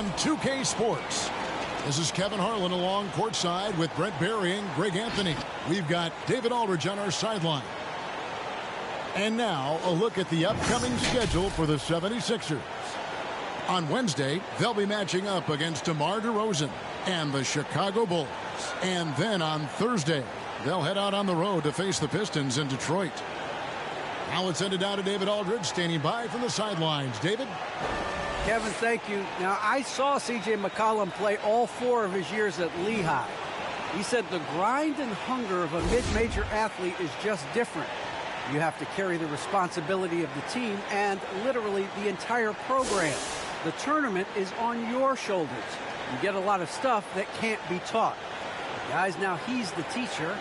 on 2K Sports. This is Kevin Harlan along courtside with Brent Barry and Greg Anthony. We've got David Aldridge on our sideline. And now a look at the upcoming schedule for the 76ers. On Wednesday, they'll be matching up against DeMar DeRozan and the Chicago Bulls. And then on Thursday, they'll head out on the road to face the Pistons in Detroit. Now let's send it down to David Aldridge, standing by from the sidelines. David? Kevin, thank you. Now, I saw C.J. McCollum play all 4 of his years at Lehigh. He said the grind and hunger of a mid-major athlete is just different. You have to carry the responsibility of the team and literally the entire program. The tournament is on your shoulders. You get a lot of stuff that can't be taught. Guys, now he's the teacher.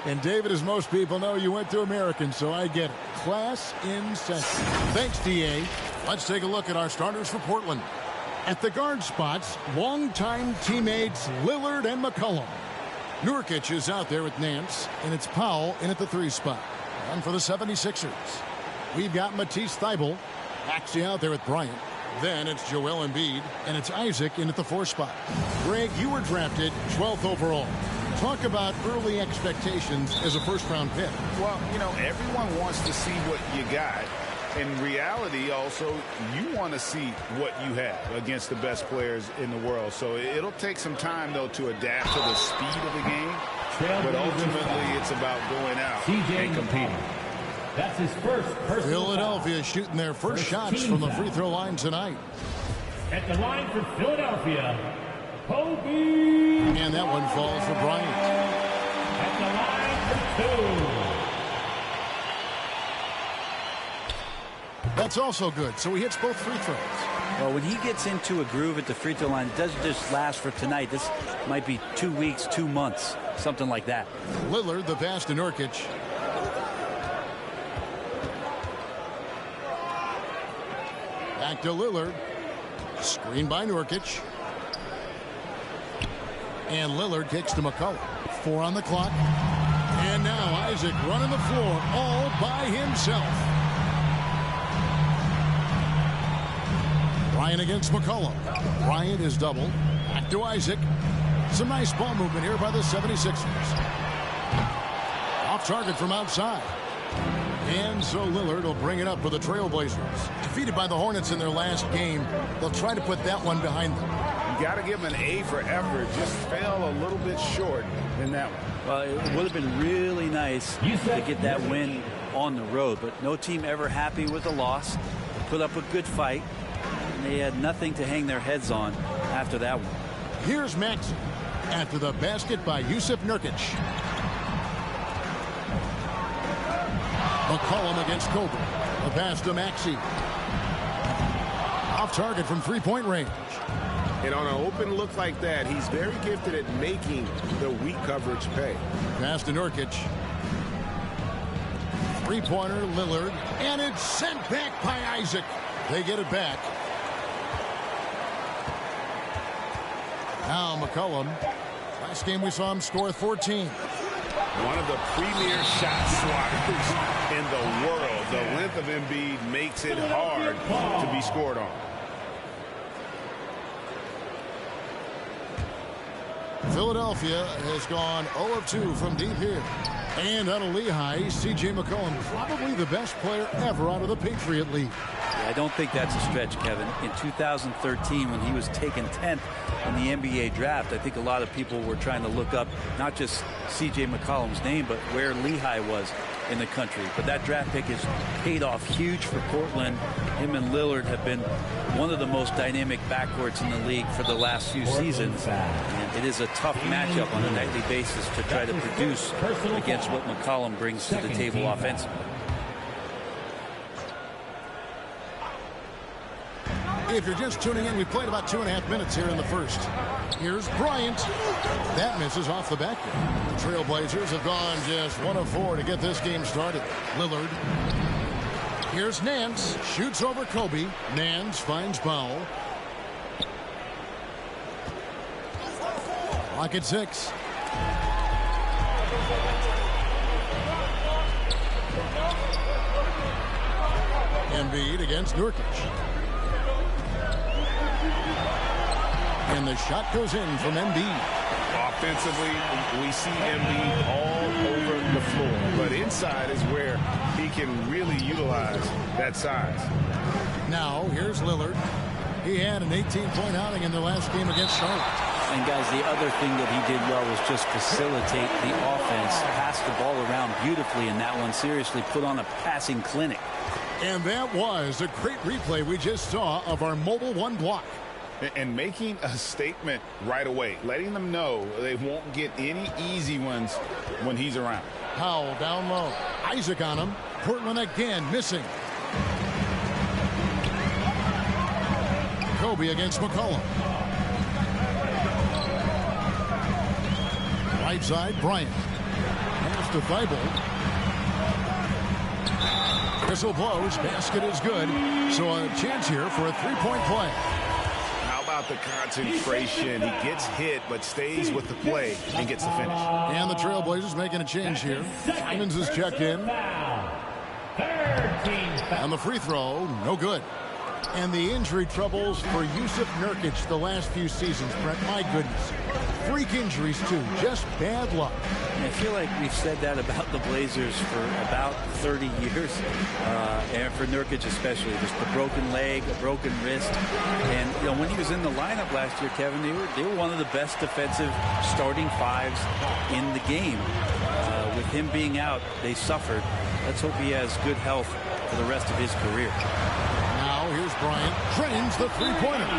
And David, as most people know, you went to American, so I get it. Class in session. Thanks, D.A. Let's take a look at our starters for Portland. At the guard spots, longtime teammates Lillard and McCollum. Nurkic is out there with Nance, and it's Powell in at the 3 spot. And for the 76ers, we've got Matisse Thybulle actually out there with Bryant. Then it's Joel Embiid, and it's Isaac in at the 4 spot. Greg, you were drafted 12th overall. Talk about early expectations as a first-round pick. Well, you know, everyone wants to see what you got. In reality, also, you want to see what you have against the best players in the world. So it'll take some time, though, to adapt to the speed of the game. But ultimately, it's about going out and competing. That's his first personal Philadelphia foul. shooting their first shots from the free throw line tonight. At the line for Philadelphia, Kobe. And that one falls for Bryant. At the line for 2. That's also good. So he hits both free throws. Well, when he gets into a groove at the free throw line, it doesn't just last for tonight. This might be 2 weeks, 2 months, something like that. Lillard, the pass to Nurkic. Back to Lillard. Screen by Nurkic. And Lillard kicks to McCollum. 4 on the clock. And now Isaac running the floor all by himself. Bryant against McCollum. Bryant is double. Back to Isaac. Some nice ball movement here by the 76ers. Off target from outside. And so Lillard will bring it up for the Trailblazers. Defeated by the Hornets in their last game, they'll try to put that one behind them. You got to give him an A for effort. Just fell a little bit short in that one. Well, it would have been really nice to get that win on the road, but no team ever happy with a loss. They put up a good fight, and they had nothing to hang their heads on after that one. Here's Maxey after the basket by Yusuf Nurkic. McCollum against Kobe. A pass to Maxey. Off target from three-point range. And on an open look like that, he's very gifted at making the weak coverage pay. Pass to Nurkic. Three-pointer, Lillard. And it's sent back by Isaac. They get it back. Now McCollum. Last game we saw him score 14. One of the premier shot swatters in the world. The length of Embiid makes it hard to be scored on. Philadelphia has gone 0 of 2 from deep here. And out of Lehigh, C.J. McCollum, probably the best player ever out of the Patriot League. Yeah, I don't think that's a stretch, Kevin. In 2013, when he was taken 10th in the NBA draft, I think a lot of people were trying to look up not just C.J. McCollum's name, but where Lehigh was in the country. But that draft pick has paid off huge for Portland. Him and Lillard have been one of the most dynamic backcourts in the league for the last few seasons. And it is a tough matchup on a nightly basis to try to produce against what McCollum brings to the table offensively. If you're just tuning in, we played about 2.5 minutes here in the first. Here's Bryant. That misses off the back. The Trailblazers have gone just 1 of 4 to get this game started. Lillard. Here's Nance. Shoots over Kobe. Nance finds Powell. Clock at 6. Embiid against Nurkic. And the shot goes in from Embiid. Offensively, we see Embiid all over the floor. But inside is where he can really utilize that size. Now, here's Lillard. He had an 18-point outing in the last game against Charlotte. And, guys, the other thing that he did well was just facilitate the offense, pass the ball around beautifully in that one, seriously put on a passing clinic. And that was a great replay we just saw of our Mobile One block. And making a statement right away, letting them know they won't get any easy ones when he's around. Powell down low. Isaac on him. Portland again missing. Kobe against McCollum. Right side, Bryant. Pass to Thibault. Whistle blows. Basket is good. So a chance here for a three-point play. How about the concentration? He gets hit, but stays with the play and gets the finish. And the Trailblazers making a change here. Simons is checked in. And the free throw, no good. And the injury troubles for Yusuf Nurkic the last few seasons, Brent. My goodness. Freak injuries, too. Just bad luck. I feel like we've said that about the Blazers for about 30 years. And for Nurkic especially. Just a broken leg, a broken wrist. And, you know, when he was in the lineup last year, Kevin, they were one of the best defensive starting fives in the game. With him being out, they suffered. Let's hope he has good health for the rest of his career. Now here's Bryant. Drains the three-pointer.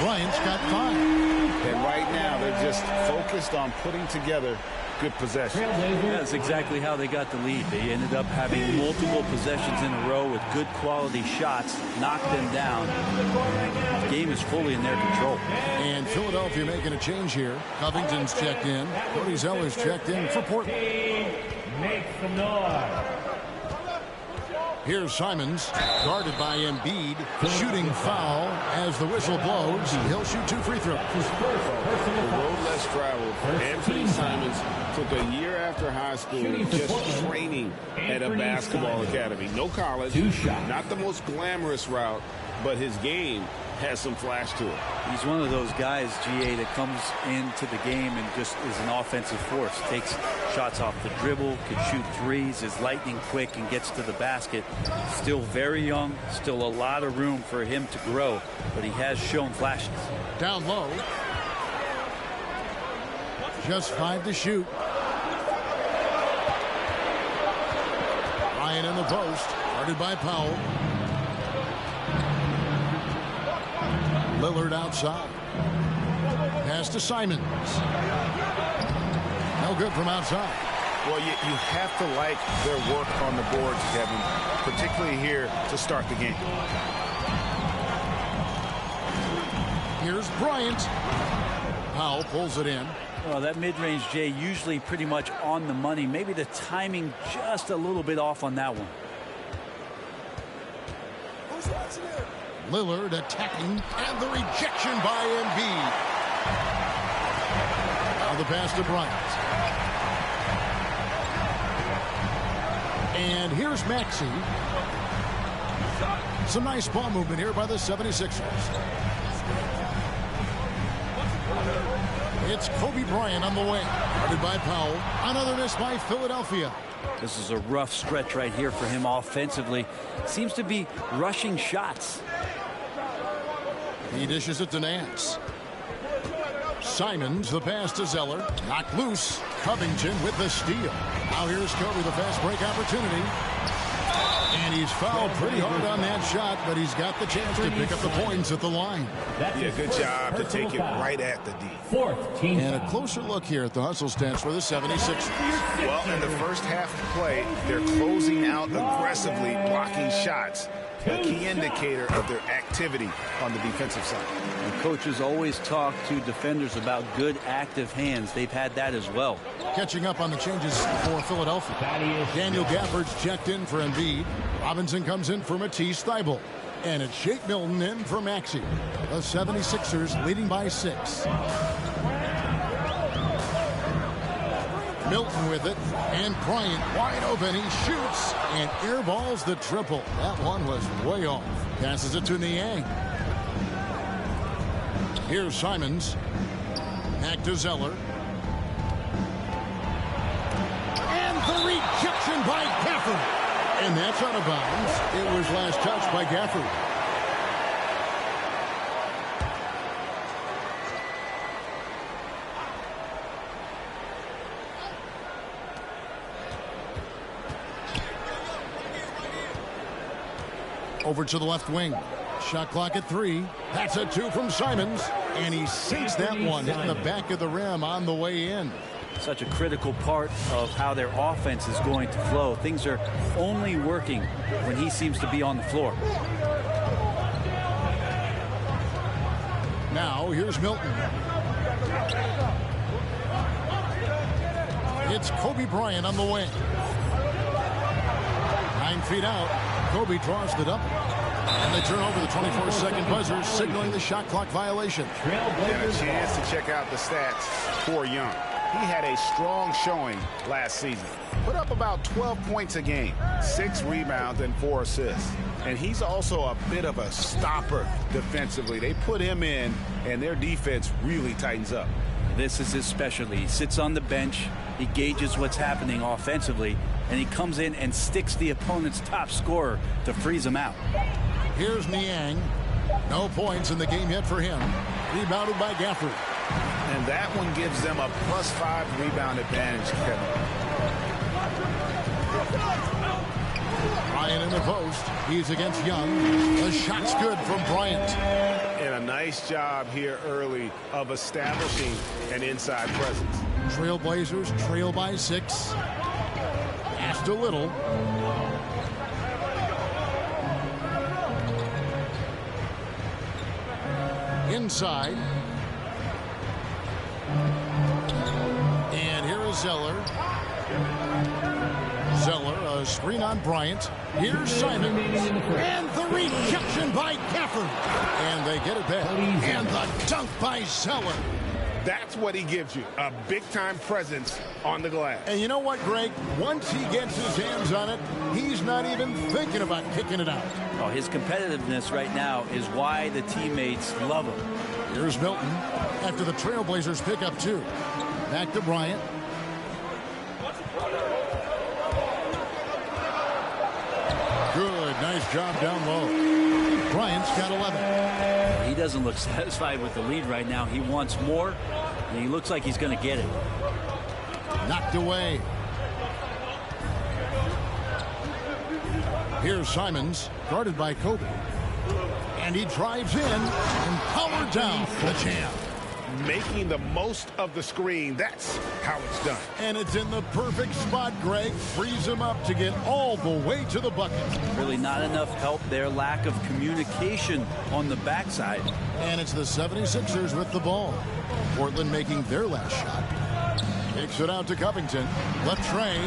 Bryant's got 5. And right now they're just focused on putting together good possession. That's exactly how they got the lead. They ended up having multiple possessions in a row with good quality shots, knocked them down. The game is fully in their control. And Philadelphia making a change here. Covington's checked in. Cody Zeller's checked in for Portland. Make some noise. Here's Simons, guarded by Embiid, shooting foul as the whistle blows. He'll shoot 2 free throws. The road less traveled. Anthony Simons took a year after high school just training at a basketball academy. No college, not the most glamorous route, but his game has some flash to it. He's one of those guys, GA, that comes into the game and just is an offensive force. Takes shots off the dribble, can shoot threes, is lightning quick, and gets to the basket. Still very young, still a lot of room for him to grow, but he has shown flashes. Down low. Just 5 to shoot. Ryan in the post, guarded by Powell. Lillard outside. Pass to Simons. No good from outside. Well, you have to like their work on the boards, Kevin, particularly here to start the game. Here's Bryant. Powell pulls it in. Well, that mid-range, Jay, usually pretty much on the money. Maybe the timing just a little bit off on that one. Lillard attacking, and the rejection by Embiid. Now the pass to Bryant. And here's Maxey. Some nice ball movement here by the 76ers. It's Kobe Bryant on the wing, guarded by Powell. Another miss by Philadelphia. This is a rough stretch right here for him offensively. Seems to be rushing shots. He dishes it to Nance. Simons, the pass to Zeller. Knocked loose. Covington with the steal. Now here's Kobe, the fast break opportunity. And he's fouled pretty hard on that shot, but he's got the chance to pick up the points at the line. Yeah, good job to take it right at the D. Fourth team. And a closer look here at the hustle stats for the 76ers. Well, in the first half of play, they're closing out aggressively, blocking shots. A key indicator of their activity on the defensive side. And coaches always talk to defenders about good active hands. They've had that as well. Catching up on the changes for Philadelphia. Daniel Gafford's checked in for Embiid. Robinson comes in for Matisse Thybulle. And it's Shake Milton in for Maxey. The 76ers leading by 6. Milton with it, and Bryant wide open. He shoots and airballs the triple. That one was way off. Passes it to Niang. Here's Simons. Back to Zeller. And the rejection by Gafford. And that's out of bounds. It was last touched by Gafford. Over to the left wing. Shot clock at 3. That's a 2 from Simons. And he sinks that one, hitting the back of the rim on the way in. Such a critical part of how their offense is going to flow. Things are only working when he seems to be on the floor. Now, here's Milton. It's Kobe Bryant on the wing. 9 feet out. Kobe draws the double. And they turn over the 24-second buzzer, signaling the shot clock violation. And a chance to check out the stats for Young. He had a strong showing last season. Put up about 12 points a game, 6 rebounds, and 4 assists. And he's also a bit of a stopper defensively. They put him in, and their defense really tightens up. This is his specialty. He sits on the bench, he gauges what's happening offensively, and he comes in and sticks the opponent's top scorer to freeze him out. Here's Niang. No points in the game yet for him. Rebounded by Gafford. And that one gives them a +5 rebound advantage, Kevin. Bryant in the post. He's against Young. The shot's good from Bryant. And a nice job here early of establishing an inside presence. Trailblazers trail by 6. Passed a little. Inside. And here is Zeller. Zeller, a screen on Bryant. Here's Simon. And the rejection by Gafford. And they get it back. And the dunk by Zeller. That's what he gives you, a big-time presence on the glass. And you know what, Greg? Once he gets his hands on it, he's not even thinking about kicking it out. Oh, his competitiveness right now is why the teammates love him. Here's Milton after the Trailblazers pick up 2. Back to Bryant. Good, nice job down low. Bryant's got 11. He doesn't look satisfied with the lead right now. He wants more, and he looks like he's going to get it. Knocked away. Here's Simons, guarded by Kobe. And he drives in and powered down the champ. Making the most of the screen. That's how it's done. And it's in the perfect spot, Greg. Frees him up to get all the way to the bucket. Really not enough help there. Lack of communication on the backside. And it's the 76ers with the ball. Portland making their last shot. Kicks it out to Covington. Latre.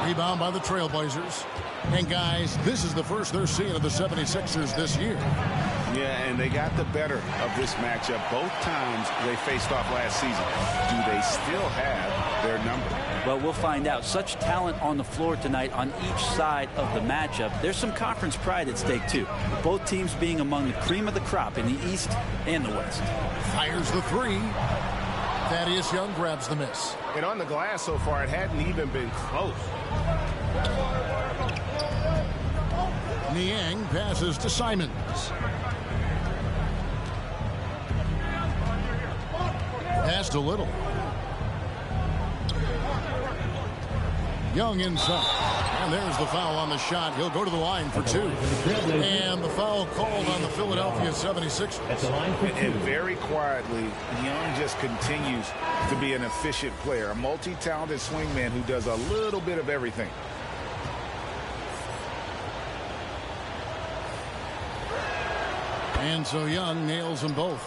Rebound by the Trailblazers. And guys, this is the first they're seeing of the 76ers this year. Yeah, and they got the better of this matchup both times they faced off last season. Do they still have their number? Well, we'll find out. Such talent on the floor tonight on each side of the matchup. There's some conference pride at stake, too. Both teams being among the cream of the crop in the East and the West. Fires the 3. Thaddeus Young grabs the miss. And on the glass so far, it hadn't even been close. Niang passes to Simons. Passed a little. Young inside. And there's the foul on the shot. He'll go to the line for 2. And the foul called on the Philadelphia 76ers. And very quietly, Young just continues to be an efficient player. A multi-talented swingman who does a little bit of everything. And so Young nails them both.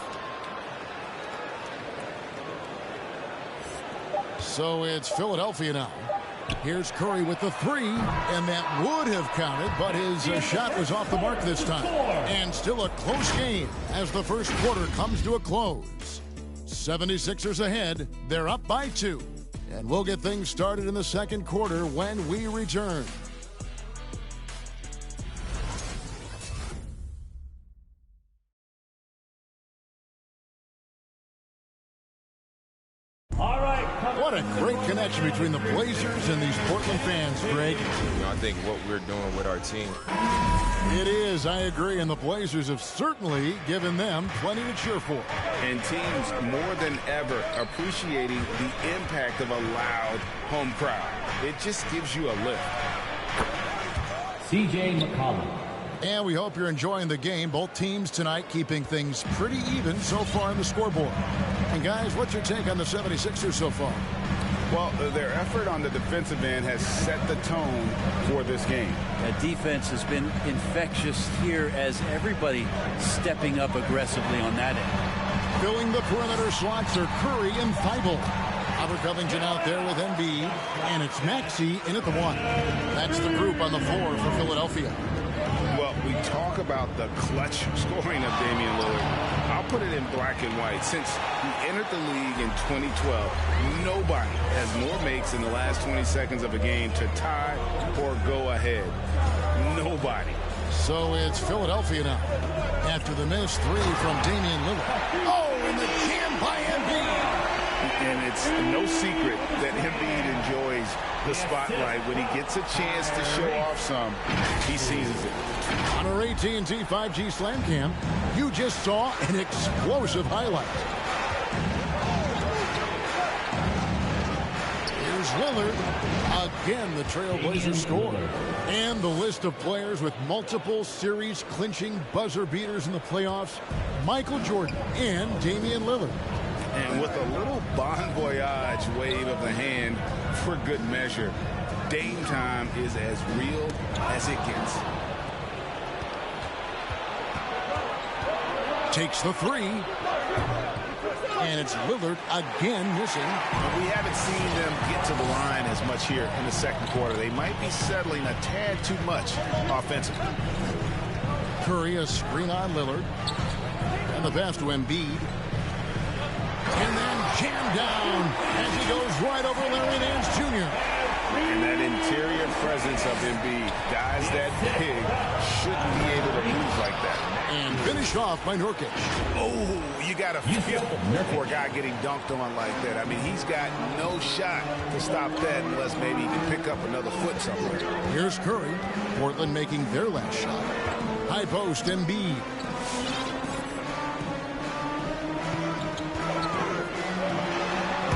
So it's Philadelphia now. Here's Curry with the 3, and that would have counted, but his shot was off the mark this time. And still a close game as the first quarter comes to a close. 76ers ahead. They're up by 2. And we'll get things started in the second quarter when we return. What a great connection between the Blazers and these Portland fans, Greg. I think what we're doing with our team. It is, I agree, and the Blazers have certainly given them plenty to cheer for. And teams more than ever appreciating the impact of a loud home crowd. It just gives you a lift. C.J. McCollum. And we hope you're enjoying the game. Both teams tonight keeping things pretty even so far in the scoreboard. And guys, what's your take on the 76ers so far? Well, their effort on the defensive end has set the tone for this game. That defense has been infectious here as everybody stepping up aggressively on that end. Filling the perimeter slots are Curry and Thibault. Robert Covington out there with Embiid, and it's Maxey in at the 1. That's the group on the floor for Philadelphia. Well, we talk about the clutch scoring of Damian Lillard. I'll put it in black and white. Since he entered the league in 2012, nobody has more makes in the last 20 seconds of a game to tie or go ahead. Nobody. So it's Philadelphia now. After the missed 3 from Damian Lillard. Oh, and the jam by Embiid. And it's no secret that Embiid enjoys the spotlight. When he gets a chance to show off some, he seizes it. On our AT&T 5G Slam Cam, you just saw an explosive highlight. Here's Lillard. Again, the Trailblazers score. And the list of players with multiple series-clinching buzzer beaters in the playoffs, Michael Jordan and Damian Lillard. And with a little bon voyage wave of the hand for good measure, Dame time is as real as it gets. Takes the 3. And it's Lillard again missing. We haven't seen them get to the line as much here in the second quarter. They might be settling a tad too much offensively. Curry, a screen on Lillard. And the pass to Embiid. And then jammed down as he goes right over Larry Nance Jr. And that interior presence of Embiid, guys that big, shouldn't be able to move like that. And finished off by Nurkic. Oh, you got to feel for a guy getting dunked on like that. I mean, he's got no shot to stop that unless maybe he can pick up another foot somewhere. Here's Curry. Portland making their last shot. High post, Embiid.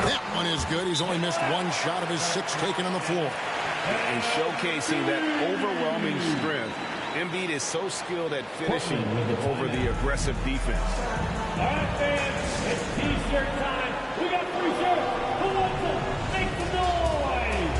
That one is good. He's only missed 1 shot of his 6 taken on the floor. And showcasing that overwhelming strength. Embiid is so skilled at finishing over the aggressive defense. All right, fans, it's T-shirt time. We got 3 shirts. Who wants them? Make some noise.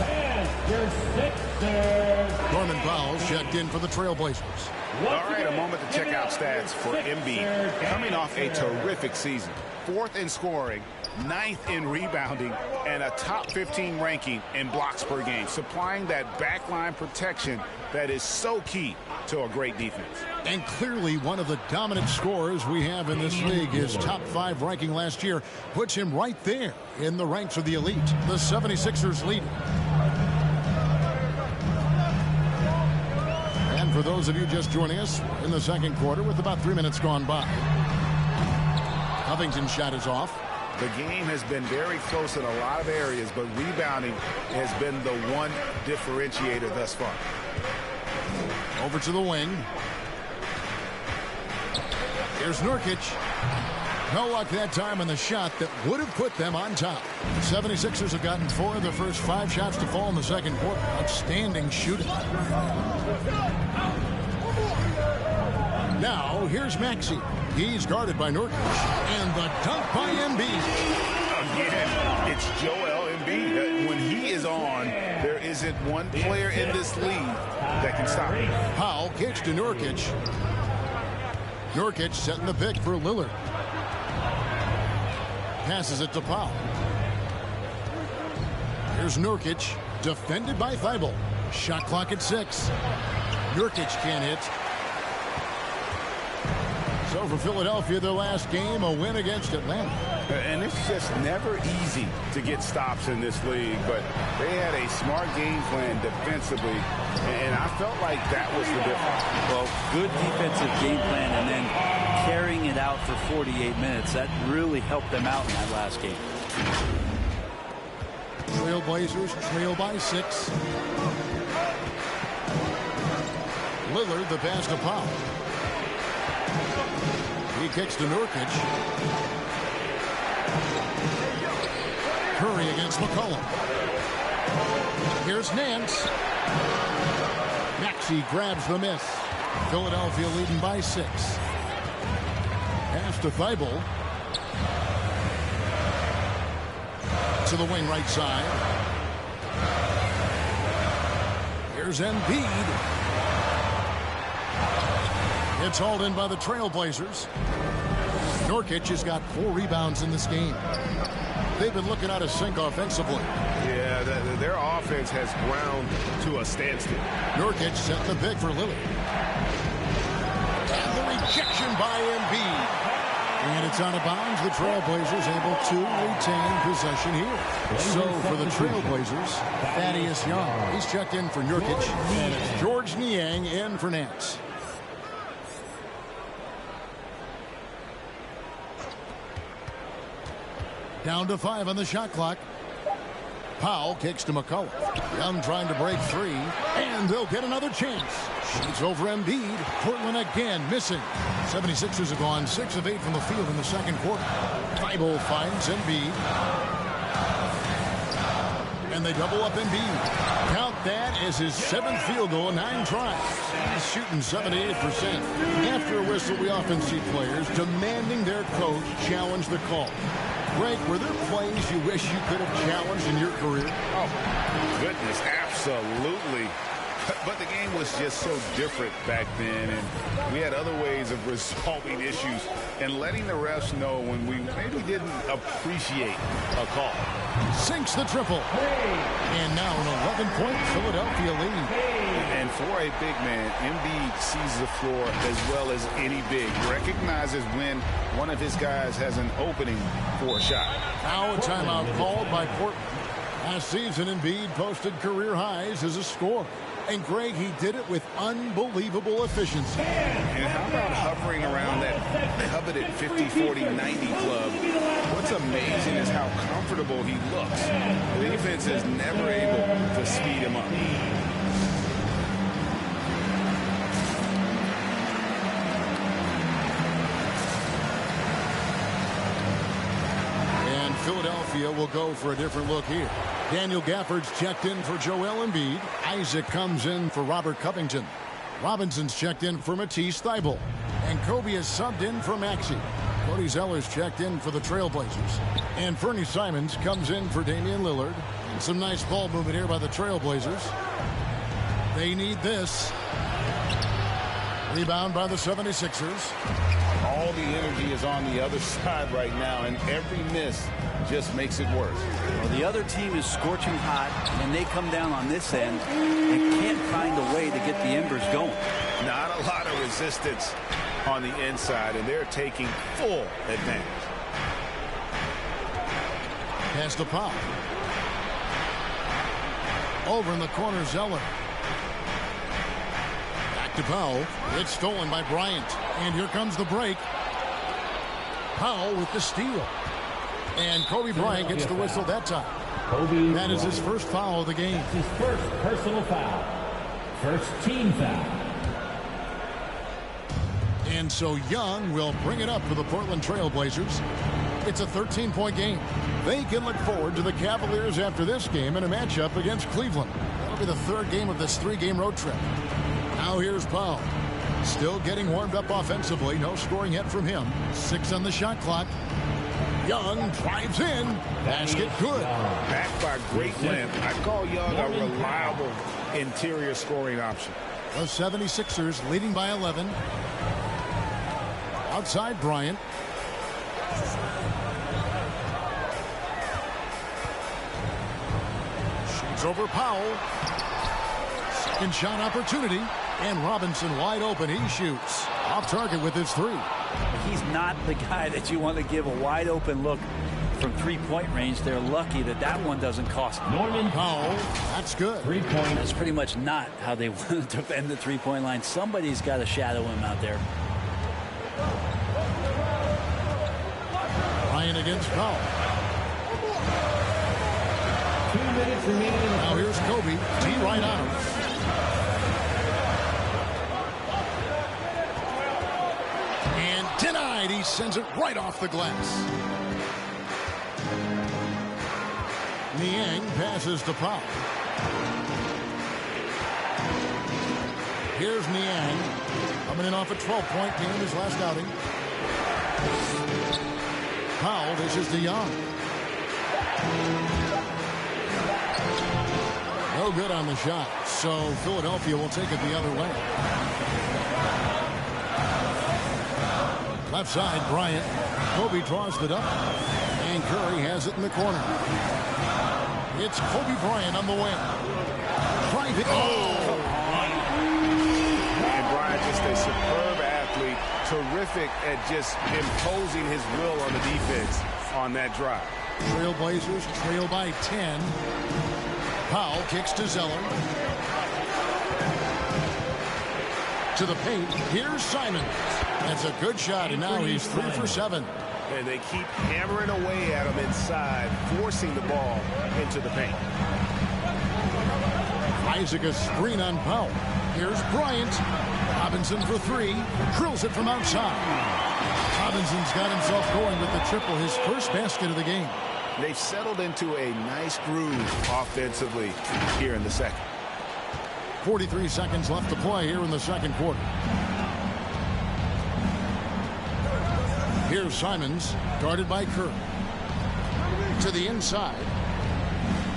And your Sixers. Norman Powell checked in for the Trailblazers. All right, a moment to check out stats for Embiid. Coming off a terrific season. 4th in scoring, 9th in rebounding, and a top 15 ranking in blocks per game, supplying that backline protection that is so key to a great defense. And clearly one of the dominant scorers we have in this league. His top 5 ranking last year puts him right there in the ranks of the elite. The 76ers lead. And for those of you just joining us, in the second quarter with about 3 minutes gone by. Covington's shot is off. The game has been very close in a lot of areas, but rebounding has been the one differentiator thus far. Over to the wing. Here's Nurkic. No luck that time on the shot that would have put them on top. The 76ers have gotten 4 of their first 5 shots to fall in the second quarter. Outstanding shooting. Now, here's Maxey. He's guarded by Nurkic. And the dunk by Embiid. Again, it's Joel Embiid. When he is on, there isn't one player in this league that can stop him. Powell kicks to Nurkic. Nurkic setting the pick for Lillard. Passes it to Powell. Here's Nurkic, defended by Thibault. Shot clock at 6. Nurkic can't hit. So for Philadelphia, their last game, a win against Atlanta. And it's just never easy to get stops in this league, but they had a smart game plan defensively, and I felt like that was the difference. Well, good defensive game plan and then carrying it out for 48 minutes. That really helped them out in that last game. Trailblazers trail by 6. Lillard the pass to Powell. He kicks to Nurkic. Curry against McCollum. Here's Nance. Maxey grabs the miss. Philadelphia leading by 6. Pass to Thibault. To the wing right side. Here's Embiid. It's hauled in by the Trailblazers. Nurkic has got 4 rebounds in this game. They've been looking out of sync offensively. Yeah, their offense has ground to a standstill. Nurkic set the pick for Lillard. And the rejection by Embiid. And it's out of bounds. The Trailblazers able to retain possession here. So for the Trailblazers, Thaddeus Young. He's checked in for Nurkic. And it's George Niang in for Nance. Down to 5 on the shot clock. Powell kicks to McCullough. Young trying to break 3. And they'll get another chance. Shoots over Embiid. Portland again missing. 76ers have gone 6 of 8 from the field in the second quarter. Thibault finds Embiid. And they double up Embiid. Count that as his 7th field goal in 9 tries. He's shooting 78%. After a whistle, we often see players demanding their coach challenge the call. Greg, were there plays you wish you could have challenged in your career? Oh, goodness, absolutely. But the game was just so different back then, and we had other ways of resolving issues and letting the refs know when we maybe didn't appreciate a call. Sinks the triple. And now an 11-point Philadelphia lead. And for a big man, Embiid sees the floor as well as any big. Recognizes when one of his guys has an opening for a shot. Now a timeout called by Portland. Last season, Embiid posted career highs as a scorer. And Greg, he did it with unbelievable efficiency. And how about hovering around that coveted 50, 40, 90 club? What's amazing is how comfortable he looks. The defense is never able to speed him up. And Philadelphia will go for a different look here. Daniel Gafford's checked in for Joel Embiid. Isaac comes in for Robert Covington. Robinson's checked in for Matisse Thybulle. And Kobe is subbed in for Maxey. Cody Zeller's checked in for the Trailblazers. And Fernie Simons comes in for Damian Lillard. And some nice ball movement here by the Trailblazers. They need this. Rebound by the 76ers. All the energy is on the other side right now, and every miss just makes it worse. Well, the other team is scorching hot, and they come down on this end and can't find a way to get the embers going. Not a lot of resistance on the inside, and they're taking full advantage. Pass to Powell. Over in the corner, Zeller. Back to Powell. It's stolen by Bryant. And here comes the break. Powell with the steal. And Kobe Bryant gets the whistle that time. That is his first foul of the game. His first personal foul. First team foul. And so Young will bring it up for the Portland Trailblazers. It's a 13-point game. They can look forward to the Cavaliers after this game in a matchup against Cleveland. That'll be the 3rd game of this 3-game road trip. Now here's Powell. Still getting warmed up offensively. No scoring yet from him. 6 on the shot clock. Young drives in. Basket good. Backed by great length. I call Young a reliable interior scoring option. The 76ers leading by 11. Outside Bryant. Shoots over Powell. Second shot opportunity. And Robinson wide open. He shoots. Off target with his 3. He's not the guy that you want to give a wide open look from 3-point range. They're lucky that that one doesn't cost them. Norman Powell, that's good. 3-point. That's pretty much not how they want to defend the 3-point line. Somebody's got to shadow him out there. Ryan against Powell. 2 minutes remaining in the Now here's Kobe. Tee right on him. And denied. He sends it right off the glass. Niang passes to Powell. Here's Niang. Coming in off a 12-point game his last outing. Powell dishes to Young. No good on the shot. So Philadelphia will take it the other way. Left side, Bryant. Kobe draws the double. And Curry has it in the corner. It's Kobe Bryant on the wing. Driving. Oh! And Bryant, just a superb athlete. Terrific at just imposing his will on the defense on that drive. Trailblazers trail by 10. Powell kicks to Zeller. To the paint. Here's Simon. That's a good shot, and now he's 3 for 7. And they keep hammering away at him inside, forcing the ball into the paint. Isaac a screen on Powell. Here's Bryant. Robinson for 3. Drills it from outside. Robinson's got himself going with the triple, his first basket of the game. They've settled into a nice groove offensively here in the second. 43 seconds left to play here in the second quarter. Here's Simons, guarded by Kerr. To the inside.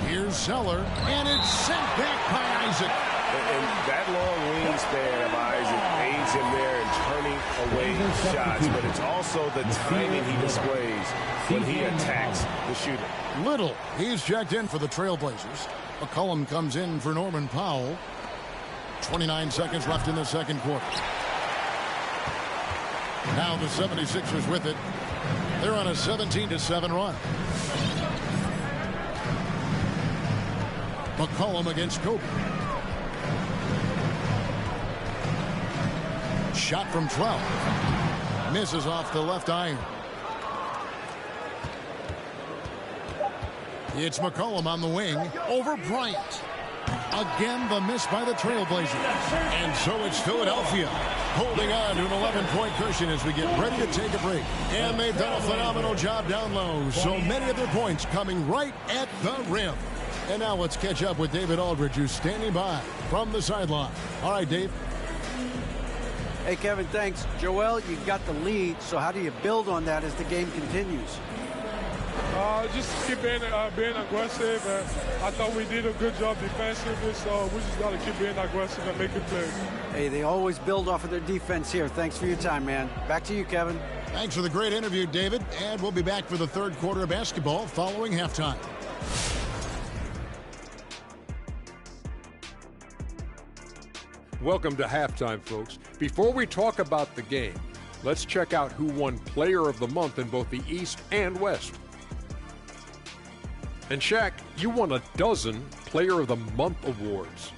Here's Zeller, and it's sent back by Isaac. And that long wingspan of Isaac aids him there in turning away shots, but it's also the timing he displays when he attacks the shooter. Little, he's checked in for the Trailblazers. McCollum comes in for Norman Powell. 29 seconds left in the second quarter. Now the 76ers with it. They're on a 17-7 run. McCollum against Kobe. Shot from 12. Misses off the left iron. It's McCollum on the wing over Bryant. Again, the miss by the Trailblazers. And so it's Philadelphia holding on to an 11-point cushion as we get ready to take a break. And they've done a phenomenal job down low. So many of their points coming right at the rim. And now let's catch up with David Aldridge, who's standing by from the sideline. All right, Dave. Hey, Kevin, thanks. Joel, you got the lead, so how do you build on that as the game continues? Just keep being aggressive. I thought we did a good job defensively, so we just got to keep being aggressive and making plays. Hey, they always build off of their defense here. Thanks for your time, man. Back to you, Kevin. Thanks for the great interview, David. And we'll be back for the third quarter of basketball following halftime. Welcome to halftime, folks. Before we talk about the game, let's check out who won Player of the Month in both the East and West. And Shaq, you won a dozen Player of the Month awards.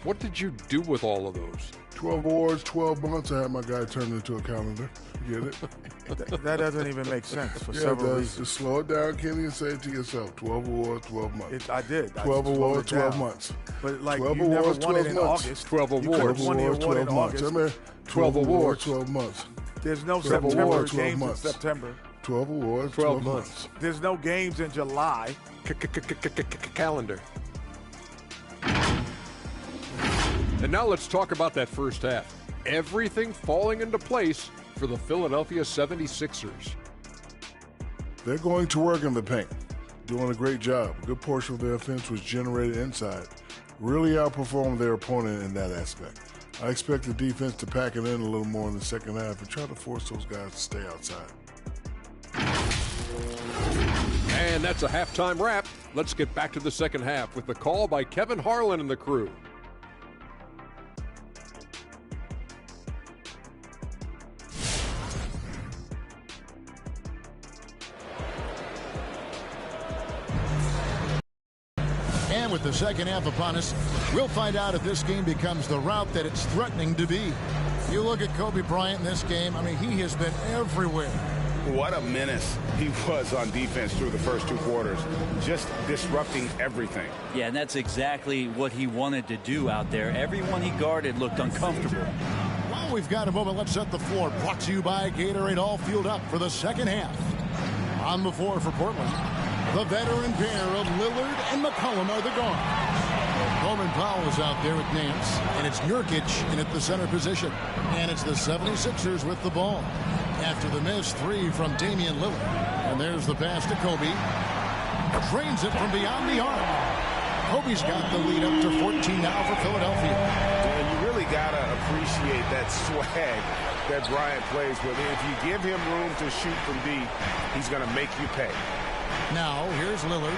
What did you do with all of those? 12 awards, 12 months. I had my guy turn it into a calendar. You get it? That doesn't even make sense for several reasons. Just slow it down, Kenny, and say it to yourself. 12 awards, 12 months. I did. 12 awards, 12 months. But like 12 you awards, never won it in 12 months. August. 12 awards. You could have won the award 12 in months. August. I mean, 12 awards, 12 months. There's no 12 September awards, 12 games in months. September. 12 awards, 12 months. There's no games in July. Calendar. And now let's talk about that first half. Everything falling into place for the Philadelphia 76ers. They're going to work in the paint, doing a great job. A good portion of their offense was generated inside. Really outperformed their opponent in that aspect. I expect the defense to pack it in a little more in the second half and try to force those guys to stay outside. And that's a halftime wrap. Let's get back to the second half with the call by Kevin Harlan and the crew. And with the second half upon us, we'll find out if this game becomes the route that it's threatening to be. You look at Kobe Bryant in this game, I mean, he has been everywhere. What a menace he was on defense through the first 2 quarters, just disrupting everything. Yeah, and that's exactly what he wanted to do out there. Everyone he guarded looked uncomfortable. Well, we've got a moment. Let's set the floor. Brought to you by Gatorade, all fueled up for the second half. On the floor for Portland, the veteran pair of Lillard and McCollum are the guards. Bryant Powell is out there with Nance, and it's Nurkic in at the center position. And it's the 76ers with the ball. After the missed 3 from Damian Lillard. And there's the pass to Kobe. Drains it from beyond the arc. Kobe's got the lead up to 14 now for Philadelphia. And you really got to appreciate that swag that Bryant plays with. If you give him room to shoot from deep, he's going to make you pay. Now, here's Lillard.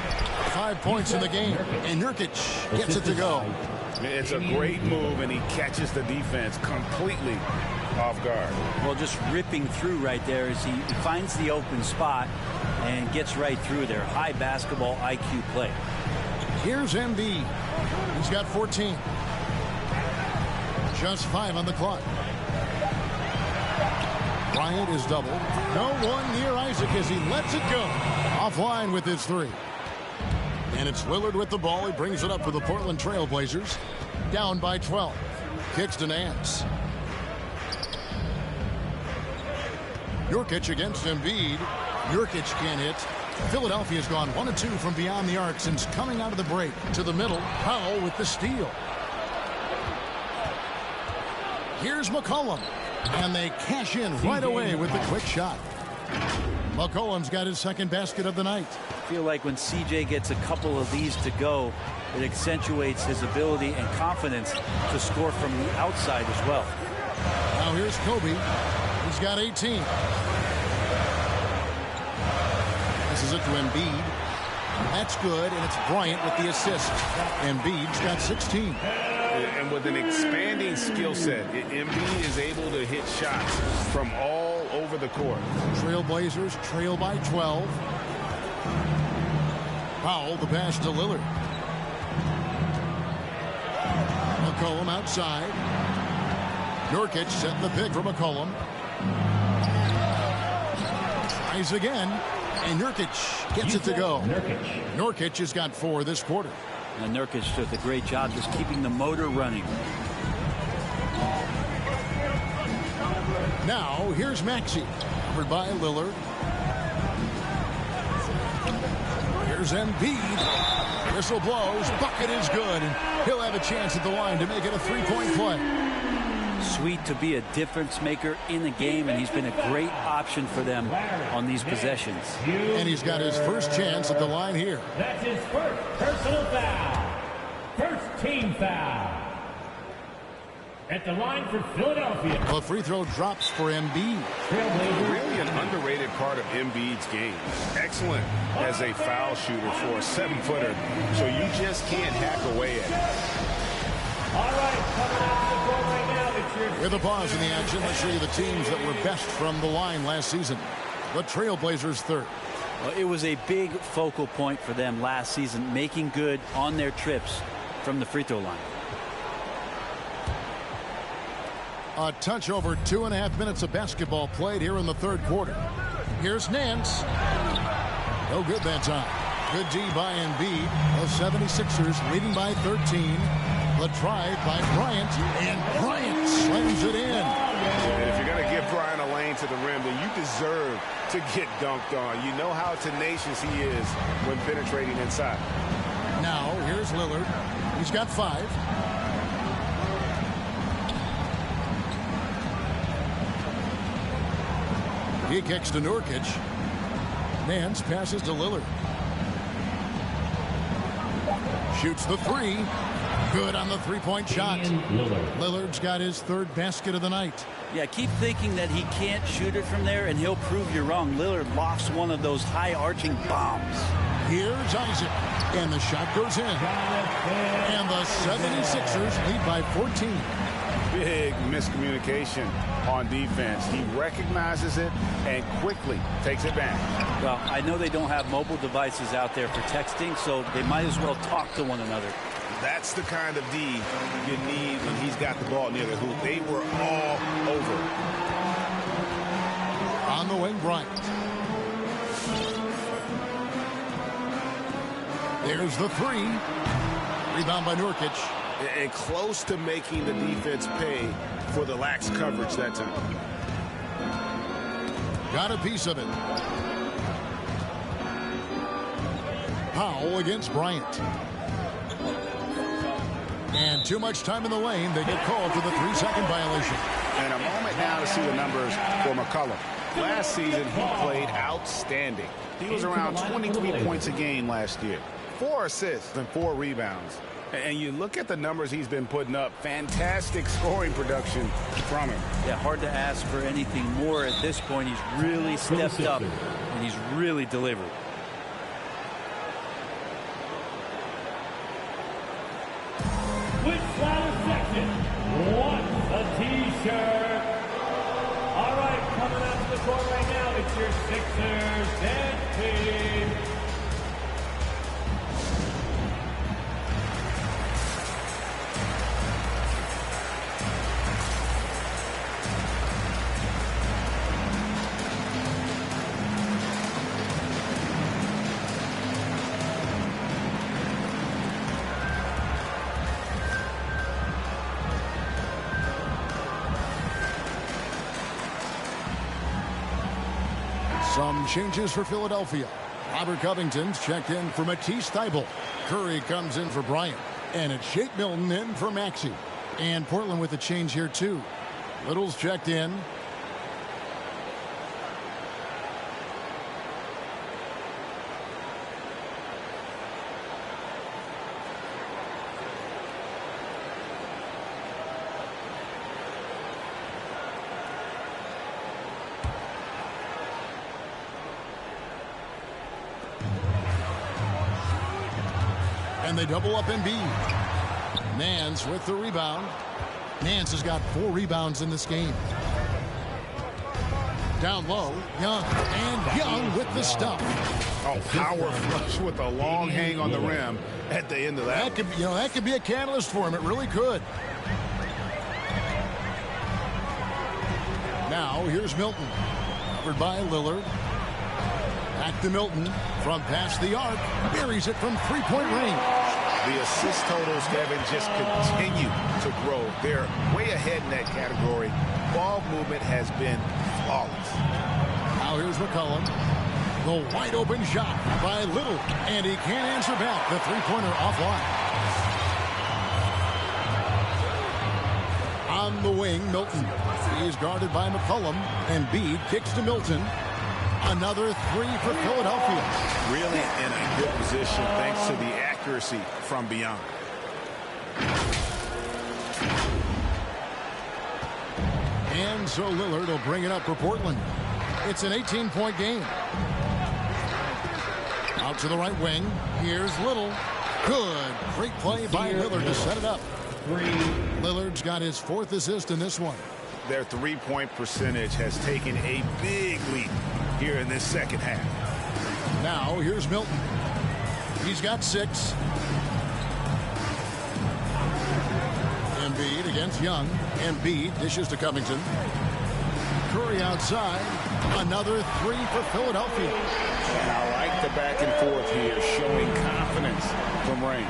5 points in the game, and Nurkic gets it to go. It's a great move, and he catches the defense completely off guard. Well, just ripping through right there as he finds the open spot and gets right through there. High basketball IQ play. Here's Embiid. He's got 14. Just 5 on the clock. Bryant is doubled. No one near Isaac as he lets it go. Offline with his 3. And it's Lillard with the ball. He brings it up for the Portland Trail Blazers. Down by 12. Kicks to Nance. Nurkic against Embiid. Nurkic can't hit. Philadelphia's gone 1 of 2 from beyond the arc since coming out of the break. To the middle. Powell with the steal. Here's McCollum. And they cash in right away with the quick shot. McCollum's got his second basket of the night. I feel like when CJ gets a couple of these to go, it accentuates his ability and confidence to score from the outside as well. Now here's Kobe. He's got 18. This is it to Embiid. That's good, and it's Bryant with the assist. Embiid's got 16. And with an expanding skill set, Embiid is able to hit shots from all over the court. Trailblazers trail by 12. Powell, the pass to Lillard. McCollum outside. Nurkic set the pick for McCollum. Tries again, and Nurkic gets it to go. Nurkic has got 4 this quarter. And Nurkic does a great job just keeping the motor running. Now, here's Maxey. Covered by Lillard. Here's Embiid. Whistle blows. Bucket is good. And he'll have a chance at the line to make it a 3-point play. Sweet to be a difference maker in the game, and he's been a great option for them on these possessions. And he's got his first chance at the line here. That's his first personal foul. First team foul. At the line for Philadelphia. The free throw drops for Embiid. Really an underrated part of Embiid's game. Excellent as a foul shooter for a 7-footer. So you just can't hack away at it. All right, coming out to the court right now. With a pause in the action, let's show you the teams that were best from the line last season. The Trailblazers third. Well, it was a big focal point for them last season, making good on their trips from the free throw line. A touch over 2.5 minutes of basketball played here in the third quarter. Here's Nance. No good that time. Good D by Embiid. The 76ers leading by 13. The try by Bryant, and Bryant slams it in. And if you're going to give Bryant a lane to the rim, then you deserve to get dunked on. You know how tenacious he is when penetrating inside. Now, here's Lillard. He's got 5. He kicks to Nurkic. Nance passes to Lillard. Shoots the 3. Good on the 3-point shot. Lillard's got his third basket of the night. Yeah, keep thinking that he can't shoot it from there, and he'll prove you wrong. Lillard lofts one of those high-arching bombs. Here's Isaac, and the shot goes in. And the 76ers lead by 14. Big miscommunication on defense. He recognizes it and quickly takes it back. Well, I know they don't have mobile devices out there for texting, so they might as well talk to one another. That's the kind of D you need when he's got the ball near the hoop. They were all over. On the wing, Bryant. There's the three. Rebound by Nurkic. And close to making the defense pay for the lax coverage that time. Got a piece of it. Powell against Bryant. And too much time in the lane. They get called for the 3-second violation. And a moment now to see the numbers for McCollum. Last season, he played outstanding. He was around 23 points a game last year. 4 assists and 4 rebounds. And you look at the numbers he's been putting up. Fantastic scoring production from him. Yeah, hard to ask for anything more at this point. He's really stepped up, and he's really delivered. With Slatter section, what's a T-shirt? All right, coming out to the court right now, it's your Sixers dance team. Some changes for Philadelphia. Robert Covington's checked in for Matisse Thybulle. Curry comes in for Bryant. And it's Shake Milton in for Maxey. And Portland with a change here, too. Little's checked in. And they double up Embiid. Nance with the rebound. Nance has got 4 rebounds in this game. Down low, Young. And Young with the stop. Oh, power flush with a long hang on the rim at the end of that. That could be a catalyst for him. It really could. Now, here's Milton. Covered by Lillard. Back to Milton from past the arc. Buries it from 3-point range. The assist totals, Kevin, just continue to grow. They're way ahead in that category. Ball movement has been flawless. Now here's McCollum. The wide open shot by Little. And he can't answer back. The three-pointer offline. On the wing, Milton. He's guarded by McCollum. And Embiid kicks to Milton. Another 3 for Philadelphia. Really in a good position thanks to the accuracy from beyond. And so Lillard will bring it up for Portland. It's an 18-point game. Out to the right wing. Here's Little. Good. Great play by Lillard to set it up. Lillard's got his 4th assist in this one. Their three-point percentage has taken a big leap here in this second half. Now here's Milton. He's got 6. Embiid against Young. Embiid dishes to Covington. Curry outside. Another 3 for Philadelphia. And I like the back and forth here, showing confidence from Rain.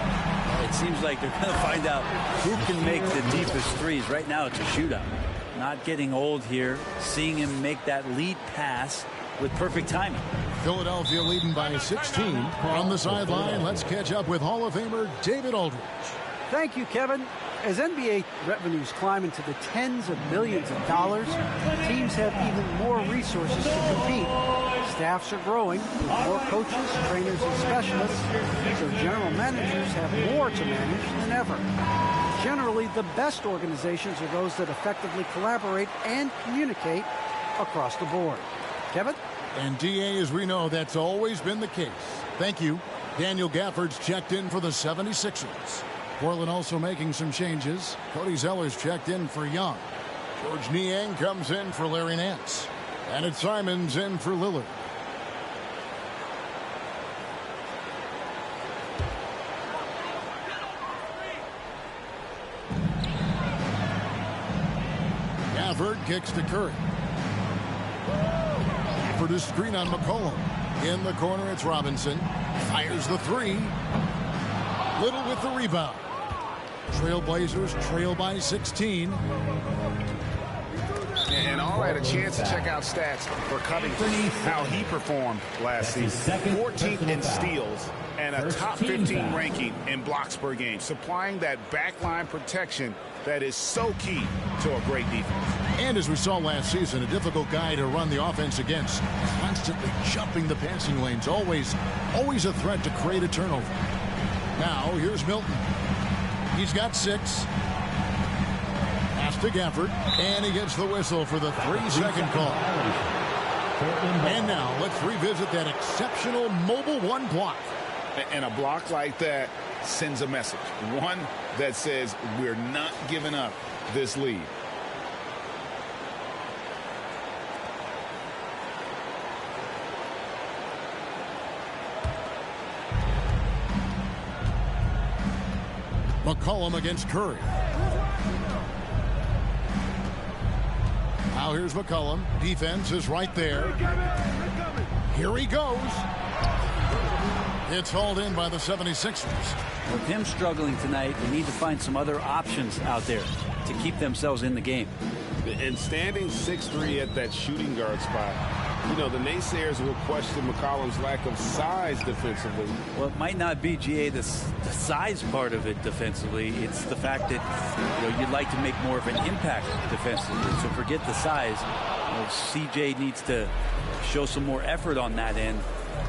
It seems like they're going to find out who can make the deepest threes. Right now it's a shootout. Not getting old here. Seeing him make that lead pass with perfect timing. Philadelphia leading by 16. On the sideline, let's catch up with Hall of Famer David Aldridge. Thank you, Kevin. As NBA revenues climb into the tens of millions of dollars, teams have even more resources to compete. Staffs are growing with more coaches, trainers, and specialists, so general managers have more to manage than ever. Generally, the best organizations are those that effectively collaborate and communicate across the board. Kevin? And DA, as we know, that's always been the case. Thank you. Daniel Gafford's checked in for the 76ers. Portland also making some changes. Cody Zeller's checked in for Young. George Niang comes in for Larry Nance. And it's Simons in for Lillard. Gafford kicks to Curry. Gafford is screen on McCollum. In the corner, it's Robinson. Fires the three. Little with the rebound. Trailblazers trail by 16. And all had a chance to check out stats for Covington, how he performed last season. 14th in steals and a top 15 ranking in blocks per game, supplying that backline protection that is so key to a great defense. And as we saw last season, a difficult guy to run the offense against. Constantly jumping the passing lanes. Always a threat to create a turnover. Now, here's Milton. He's got 6. Pass to Gafford. And he gets the whistle for the 3-second call. And now, let's revisit that exceptional mobile 1 block. And a block like that sends a message. One that says we're not giving up this lead. McCollum against Curry. Now here's McCollum. Defense is right there. Here he goes. It's hauled in by the 76ers. With him struggling tonight, they need to find some other options out there to keep themselves in the game. And standing 6'3" at that shooting guard spot, you know, the naysayers will question McCollum's lack of size defensively. Well, it might not be, GA, the size part of it defensively. It's the fact that, you know, you'd like to make more of an impact defensively. So forget the size. You know, CJ needs to show some more effort on that end.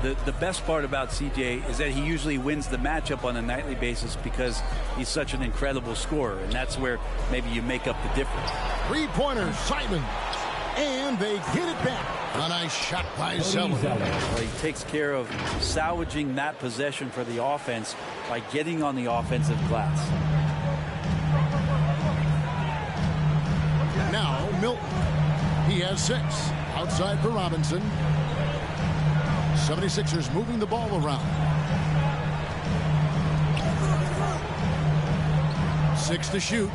The best part about CJ is that he usually wins the matchup on a nightly basis because he's such an incredible scorer, and that's where maybe you make up the difference. 3-pointer, Simon. And they get it back. A nice shot by Zeller. Well, he takes care of salvaging that possession for the offense by getting on the offensive glass. Now Milton. He has 6. Outside for Robinson. 76ers moving the ball around. 6 to shoot.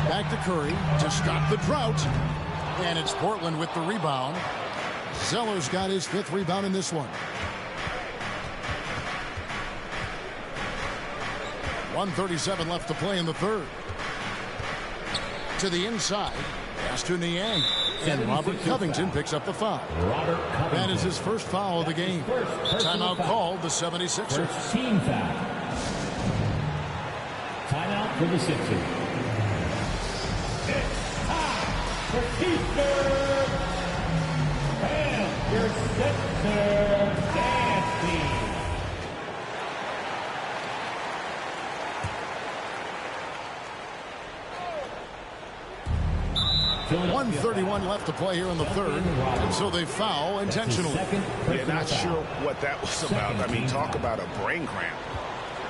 Back to Curry to stop the drought. And it's Portland with the rebound. Zeller's got his 5th rebound in this one. 1:37 left to play in the 3rd. To the inside. Pass to Niang. And Robert Covington picks up the foul. That is his first foul of the game. Timeout called the 76ers. First team foul. Timeout for the Sixers. It's time for Keystone. And your Sixers dance team. 1:31 left to play here in the 3rd, and so they foul intentionally. Yeah, not sure what that was about. I mean, talk about a brain cramp.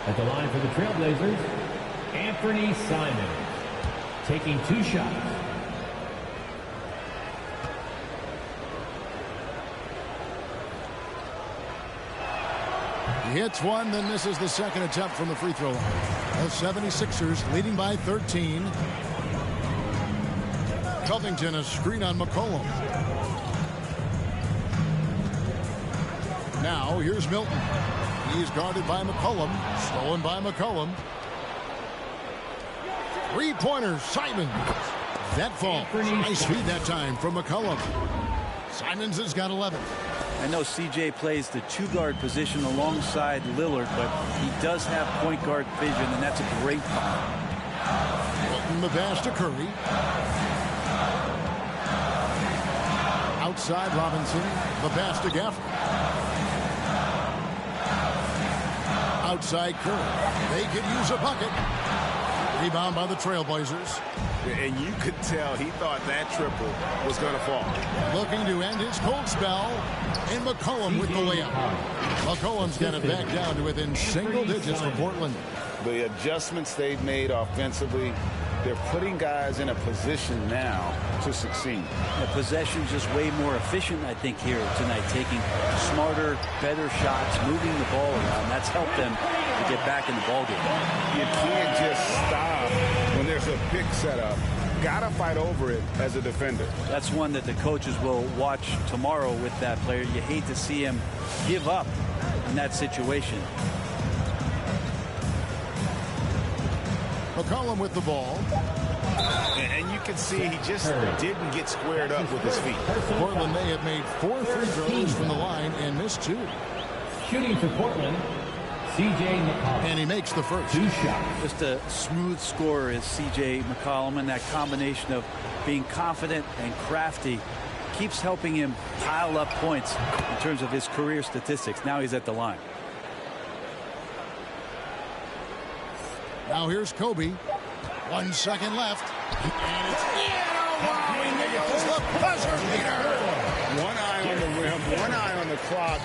At the line for the Trailblazers, Anthony Simon taking 2 shots. He hits one, then misses the second attempt from the free throw line. The 76ers leading by 13. Covington, a screen on McCollum. Now here's Milton. He's guarded by McCollum. Stolen by McCollum. 3-pointer, Simon. That falls. Nice feed that time from McCollum. Simons has got 11. I know CJ plays the 2-guard position alongside Lillard, but he does have point guard vision, and that's a great foul. Milton the pass to Curry. Outside Robinson, the pass to Gafford. Outside Curry. They could use a bucket. Rebound by the Trailblazers. And you could tell he thought that triple was going to fall. Looking to end his cold spell. And McCollum with the layup. McCollum's got it back down to within single digits for Portland. The adjustments they've made offensively, they're putting guys in a position now to succeed. The possession's just way more efficient, I think, here tonight, taking smarter, better shots, moving the ball around. That's helped them to get back in the ballgame. You can't just stop when there's a pick set up got to fight over it as a defender. That's one that the coaches will watch tomorrow with that player. You hate to see him give up in that situation. McCollum with the ball. And you can see he just didn't get squared up with his feet. Portland may have made 4 free throws from the line and missed 2. Shooting for Portland, C.J. McCollum. And he makes the first. 2 shots. Just a smooth scorer is C.J. McCollum, and that combination of being confident and crafty keeps helping him pile up points in terms of his career statistics. Now he's at the line. Now here's Kobe. 1 second left. And it's in. Oh, wow. He nails the buzzer beater. One eye on the rim, one eye on the clock.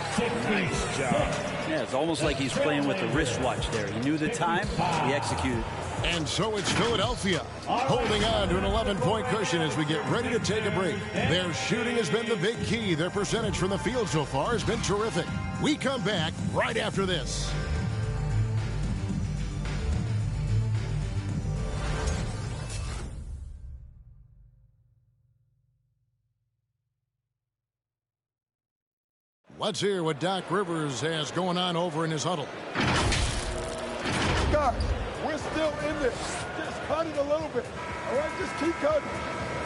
Nice job. Yeah, it's almost like he's playing with the wristwatch there. He knew the time, he executed. And so it's Philadelphia holding on to an 11-point cushion as we get ready to take a break. Their shooting has been the big key. Their percentage from the field so far has been terrific. We come back right after this. Let's hear what Doc Rivers has going on over in his huddle. Guys, we're still in this. Just cut it a little bit. All right, just keep cutting.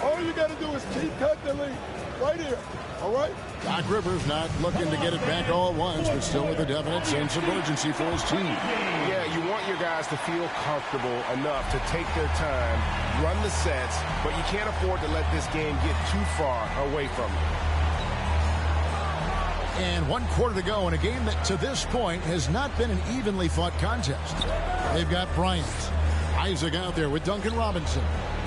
All you got to do is keep cutting the lead. Right here. All right? Doc Rivers not looking to get it back all at once, but still with a definite sense of urgency for his team. Yeah, you want your guys to feel comfortable enough to take their time, run the sets, but you can't afford to let this game get too far away from you. And 1 quarter to go in a game that to this point has not been an evenly fought contest. They've got Bryant, Isaac out there with Duncan Robinson.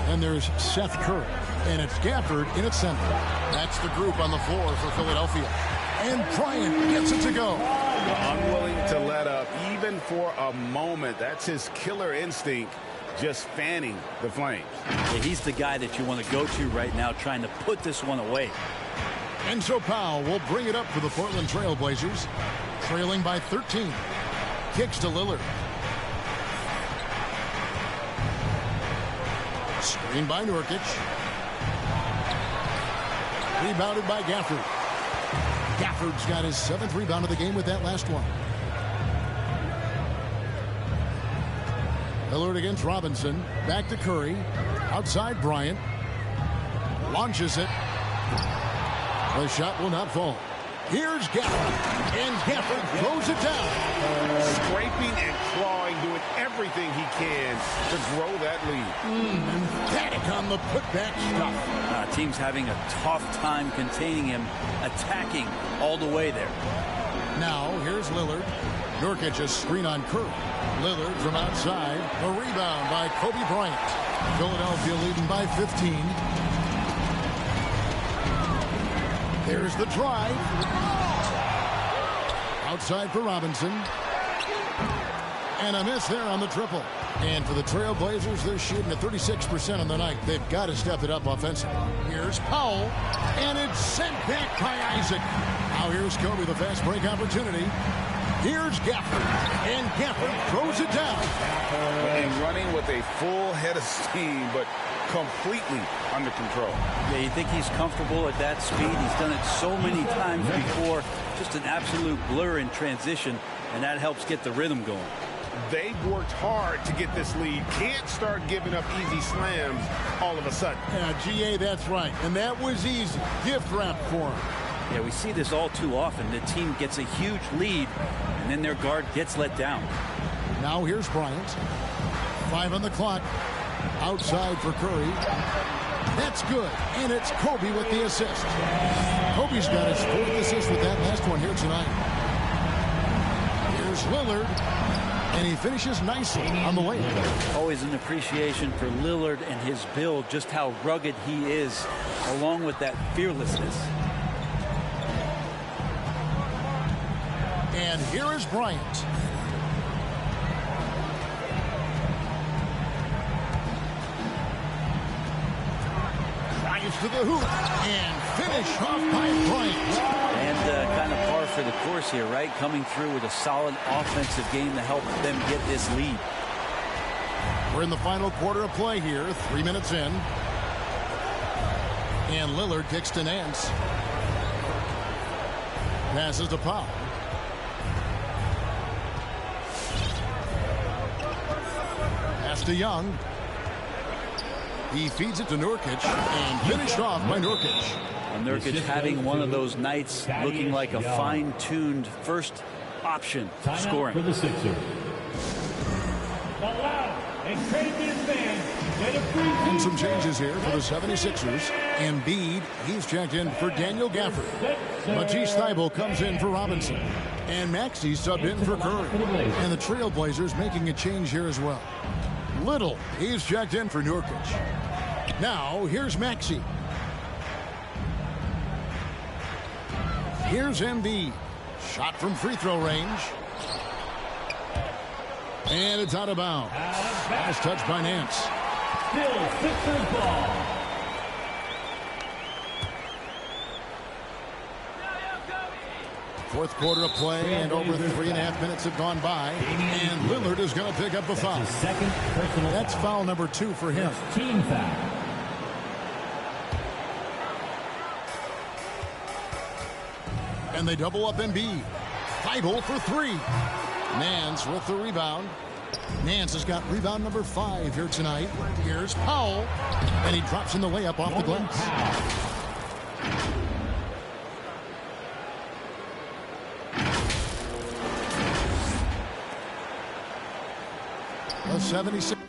And there's Seth Curry. And it's Gafford in its center. That's the group on the floor for Philadelphia. And Bryant gets it to go. Unwilling to let up even for a moment. That's his killer instinct, just fanning the flames. Yeah, he's the guy that you want to go to right now, trying to put this one away. And so Powell will bring it up for the Portland Trail Blazers, trailing by 13. Kicks to Lillard. Screen by Nurkic. Rebounded by Gafford. Gafford's got his 7th rebound of the game with that last one. Lillard against Robinson. Back to Curry. Outside Bryant. Launches it. The shot will not fall. Here's Gafford. And Gafford throws it down. Scraping and clawing, doing everything he can to grow that lead. Emphatic on the putback stuff. Team's having a tough time containing him, attacking all the way there. Now, here's Lillard. Nurkic a screen on Curry. Lillard from outside. A rebound by Kobe Bryant. Philadelphia leading by 15. There's the drive. Outside for Robinson. And a miss there on the triple. And for the Trail Blazers, they're shooting at 36% on the night. They've got to step it up offensively. Here's Powell. And it's sent back by Isaac. Now here's Kobe, the fast break opportunity. Here's Gafford. And Gafford throws it down. And running with a full head of steam, but completely under control. Yeah, you think he's comfortable at that speed. He's done it so many times before. Just an absolute blur in transition, and that helps get the rhythm going. They've worked hard to get this lead. Can't start giving up easy slams all of a sudden. Yeah, GA, that's right. And that was easy. Gift wrap for him. Yeah, we see this all too often. The team gets a huge lead, and then their guard gets let down. Now here's Bryant. 5 on the clock. Outside for Curry. That's good. And it's Kobe with the assist. Kobe's got his 4th assist with that last one here tonight. Here's Lillard. And he finishes nicely on the way. Always an appreciation for Lillard and his build, just how rugged he is, along with that fearlessness. And here is Bryant. Drives to the hoop and finish off by Bryant. And kind of par for the course here, right? Coming through with a solid offensive game to help them get this lead. We're in the final quarter of play here, 3 minutes in. And Lillard kicks to Nance. Passes to Powell. Pass to Young. He feeds it to Nurkic and finished off by Nurkic. Nurkic having one of those nights, looking like a fine-tuned first option scoring. For the Sixers. And some changes here for the 76ers. Embiid, he's checked in for Daniel Gafford. Matisse Thybulle comes in for Robinson. And Maxey subbed in for Curry. And the Trailblazers making a change here as well. Little, he's checked in for Nurkic. Now, here's Maxey. Here's Embiid. Shot from free throw range. And it's out of bounds. Last touch by Nance. Still Sixers ball. Fourth quarter of play, and over 3.5 minutes have gone by. And Lillard is going to pick up a foul. That's foul number 2 for him. Team foul. And they double up Embiid. Thybulle for 3. Nance with the rebound. Nance has got rebound number 5 here tonight. Here's Powell. And he drops in the layup off the glass. A 76.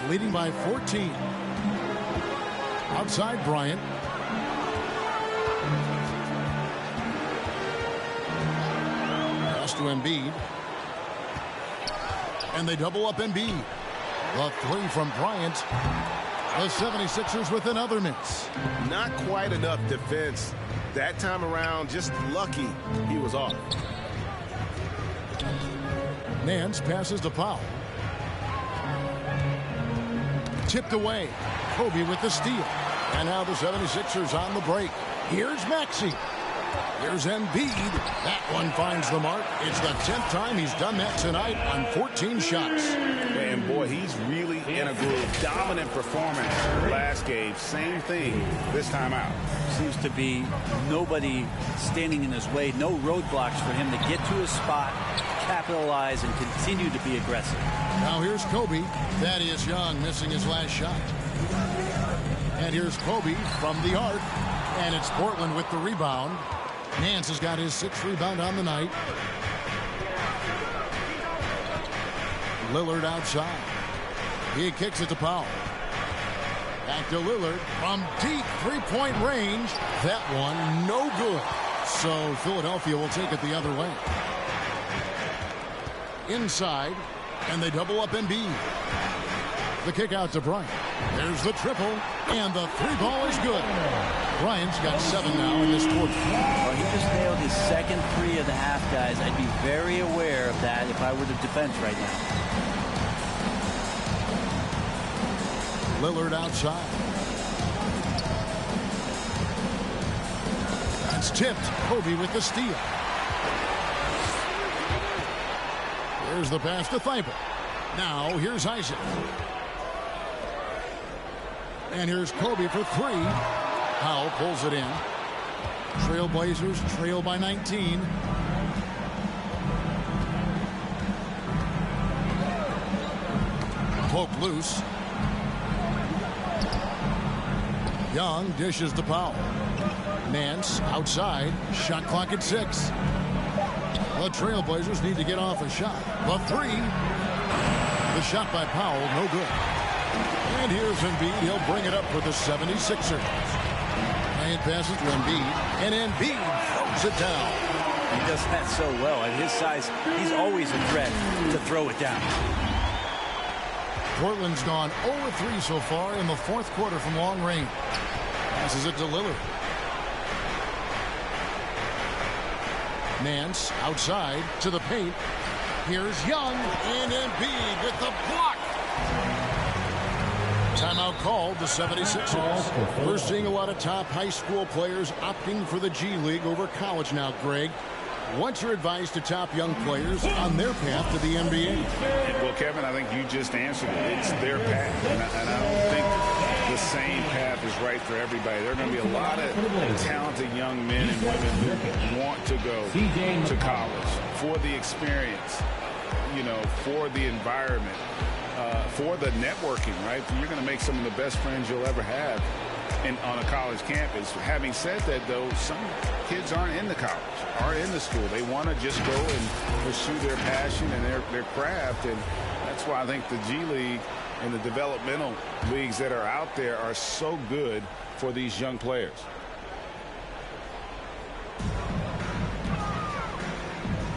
Leading by 14. Outside Bryant. Pass to Embiid. And they double up Embiid. The 3 from Bryant. The 76ers with another miss. Not quite enough defense that time around. Just lucky he was off. Nance passes to Powell. Tipped away. Kobe with the steal. And now the 76ers on the break. Here's Maxey. Here's Embiid. That one finds the mark. It's the 10th time he's done that tonight on 14 shots. And boy, he's really in a groove. Dominant performance last game. Same thing this time out. Seems to be nobody standing in his way. No roadblocks for him to get to his spot, capitalize, and continue to be aggressive. Now here's Kobe. Thaddeus Young missing his last shot. And here's Kobe from the arc. And it's Portland with the rebound. Nance has got his 6th rebound on the night. Lillard outside. He kicks it to Powell. Back to Lillard from deep three-point range. That one no good. So Philadelphia will take it the other way. Inside. And they double up Embiid. The kick out to Bryant. There's the triple. And the 3-ball is good. Bryant's got 7 now in this quarter. Well, he just nailed his second 3 of the half, guys. I'd be very aware of that if I were the defense right now. Lillard outside. That's tipped. Kobe with the steal. Here's the pass to Thybulle. Now here's Isaac. And here's Kobe for 3. Powell pulls it in. Trailblazers trail by 19. Poke loose. Young dishes to Powell. Nance outside. Shot clock at 6. The Trailblazers need to get off a shot. The 3. The shot by Powell, no good. And here's Embiid. He'll bring it up for the 76ers. Bryant passes to Embiid, and Embiid throws it down. He does that so well. At his size, he's always a threat to throw it down. Portland's gone 0-3 so far in the fourth quarter from long range. Passes it to Lillard. Nance outside to the paint. Here's Young, and Embiid with the block. Timeout called, the 76ers. We're seeing a lot of top high school players opting for the G League over college now, Greg. What's your advice to top young players on their path to the NBA? Well, Kevin, I think you just answered it. It's their path, and I don't think the same path is right for everybody. There are going to be a lot of talented young men and women who want to go to college for the experience, you know, for the environment, for the networking, right? You're going to make some of the best friends you'll ever have on a college campus. Having said that, though, some kids aren't in the college, aren't in the school. They want to just go and pursue their passion and their craft, and that's why I think the G League and the developmental leagues that are out there are so good for these young players.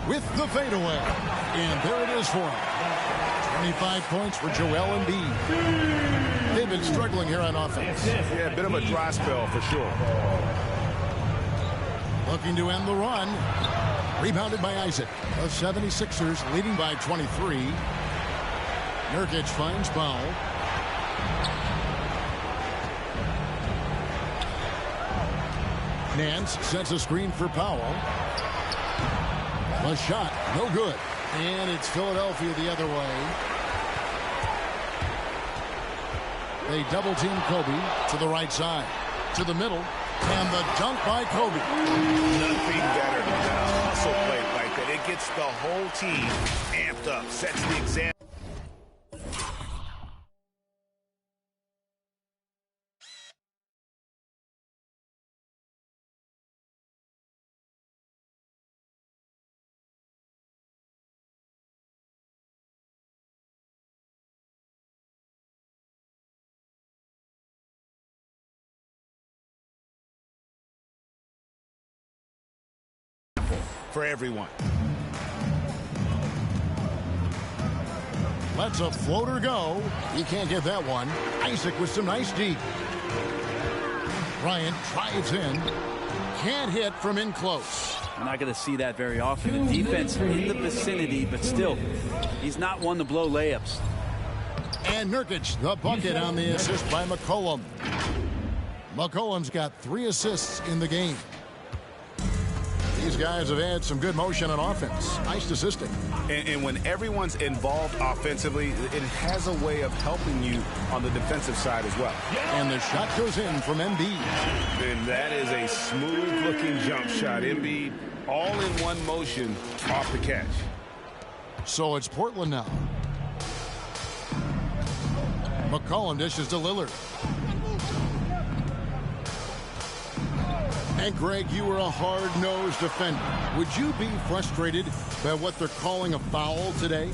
With the fadeaway, and there it is for him. 25 points for Joel Embiid. They've been struggling here on offense. Yeah, a bit of a dry spell for sure. Looking to end the run. Rebounded by Isaac. The 76ers leading by 23. Nurkic finds Powell. Nance sets a screen for Powell. A shot, no good. And it's Philadelphia the other way. They double team Kobe to the right side, to the middle, and the dunk by Kobe. Nothing better than a hustle play like that. It gets the whole team amped up, sets the example. For everyone. Lets a floater go. He can't get that one. Isaac with some nice deep. Bryant drives in. Can't hit from in close. We're not going to see that very often. The defense in the vicinity, but still, he's not one to blow layups. And Nurkic, the bucket on the assist by McCollum. McCollum's got 3 assists in the game. These guys have had some good motion on offense. Nice assisting. And when everyone's involved offensively, it has a way of helping you on the defensive side as well. And the shot goes in from Embiid. And that is a smooth-looking jump shot. Embiid all in one motion off the catch. So it's Portland now. McCollum dishes to Lillard. And Greg, you were a hard-nosed defender. Would you be frustrated by what they're calling a foul today?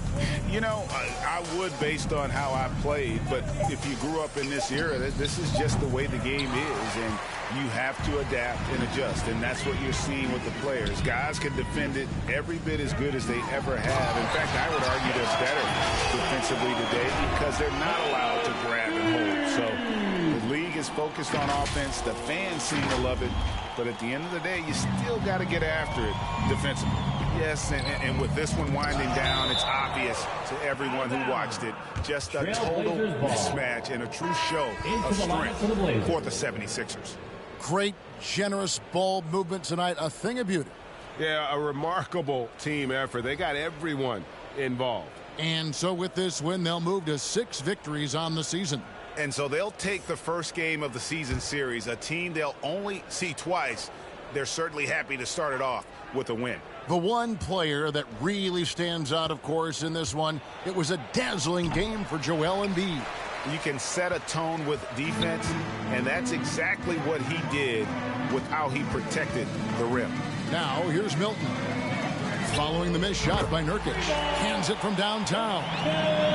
You know, I would based on how I played, but if you grew up in this era, this is just the way the game is, and you have to adapt and adjust, and that's what you're seeing with the players. Guys can defend it every bit as good as they ever have. In fact, I would argue they're better defensively today because they're not allowed to grab and hold. So the league is focused on offense. The fans seem to love it. But at the end of the day, you still got to get after it defensively. Yes, and with this one winding down, it's obvious to everyone who watched it. Just a total mismatch and a true show of strength for the 76ers. Great, generous ball movement tonight. A thing of beauty. Yeah, a remarkable team effort. They got everyone involved. And so with this win, they'll move to 6 victories on the season. And so they'll take the first game of the season series, a team they'll only see twice. They're certainly happy to start it off with a win. The one player that really stands out, of course, in this one, it was a dazzling game for Joel Embiid. You can set a tone with defense, and that's exactly what he did with how he protected the rim. Now, here's Milton. following the missed shot by Nurkic. Hands it from downtown.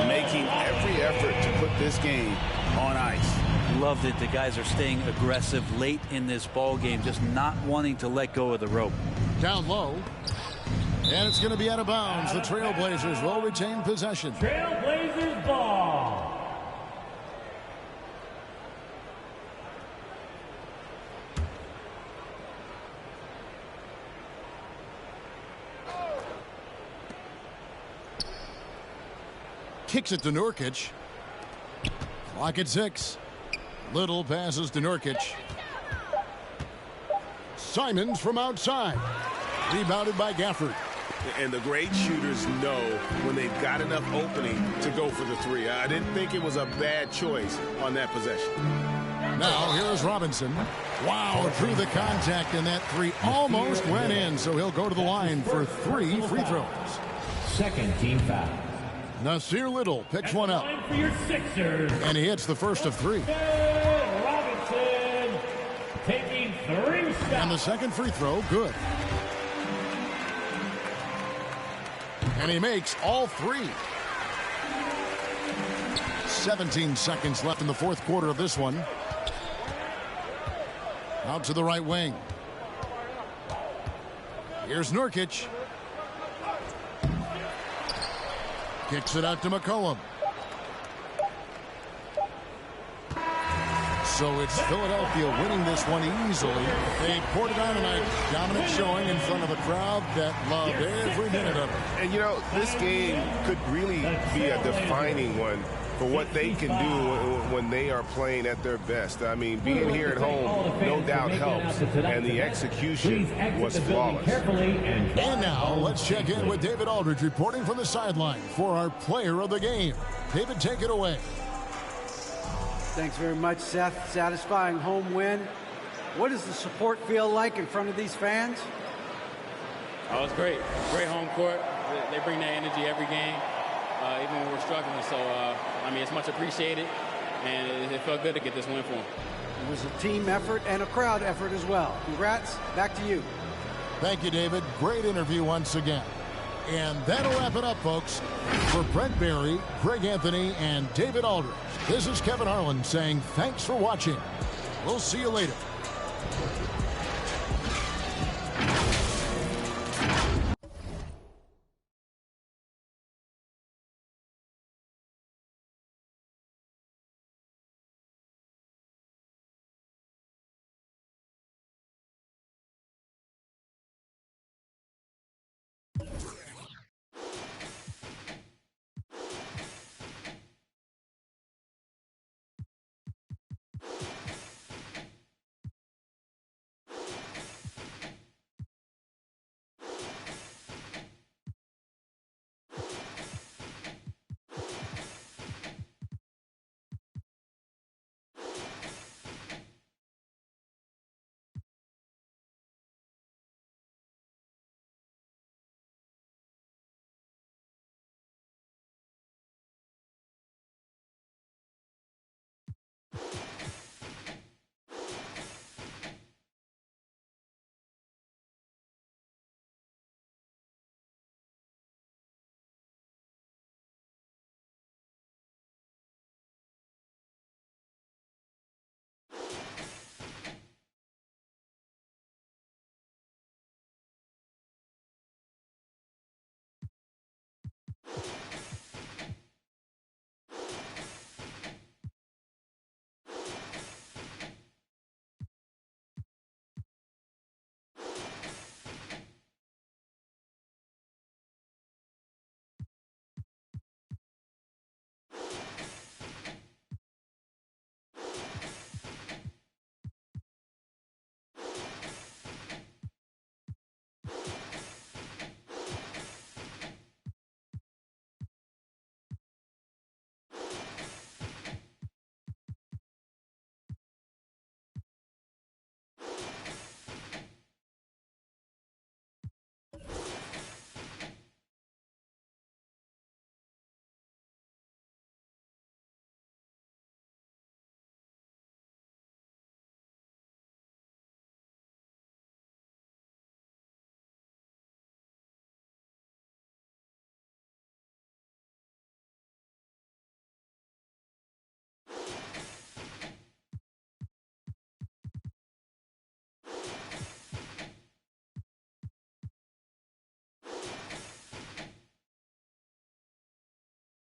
Making every effort to put this game on ice. Loved it. The guys are staying aggressive late in this ball game, just not wanting to let go of the rope. Down low. And it's going to be out of bounds. The Trailblazers will retain possession. Trailblazers ball. Kicks it to Nurkic. Clock at 6. Little passes to Nurkic. Simons from outside. Rebounded by Gafford. And the great shooters know when they've got enough opening to go for the three. I didn't think it was a bad choice on that possession. Now here's Robinson. Wow, drew the contact, and that three almost went in, so he'll go to the line for 3 free throws. Second team foul. Nasir Little picks one up. For your Sixers. And he hits the first of 3. Robinson taking 3 shots. And the second free throw, good. And he makes all 3. 17 seconds left in the fourth quarter of this one. Out to the right wing. Here's Nurkic. Kicks it out to McCollum. So it's Philadelphia winning this one easily. They poured it on tonight. Dominant showing in front of a crowd that loved every minute of it. And, you know, this game could really be a defining one for what they can do when they are playing at their best. I mean, being here at home no doubt helps, and the execution was flawless. And now let's check in with David Aldridge reporting from the sideline for our player of the game. David, take it away. Thanks very much, Seth. Satisfying home win. What does the support feel like in front of these fans? Oh, it's great. Great home court. They bring that energy every game, even when we're struggling. So, I mean, it's much appreciated, and it felt good to get this win for them. It was a team effort and a crowd effort as well. Congrats. Back to you. Thank you, David. Great interview once again. And that'll wrap it up, folks. For Brent Barry, Greg Anthony, and David Aldridge, this is Kevin Harlan saying thanks for watching. We'll see you later.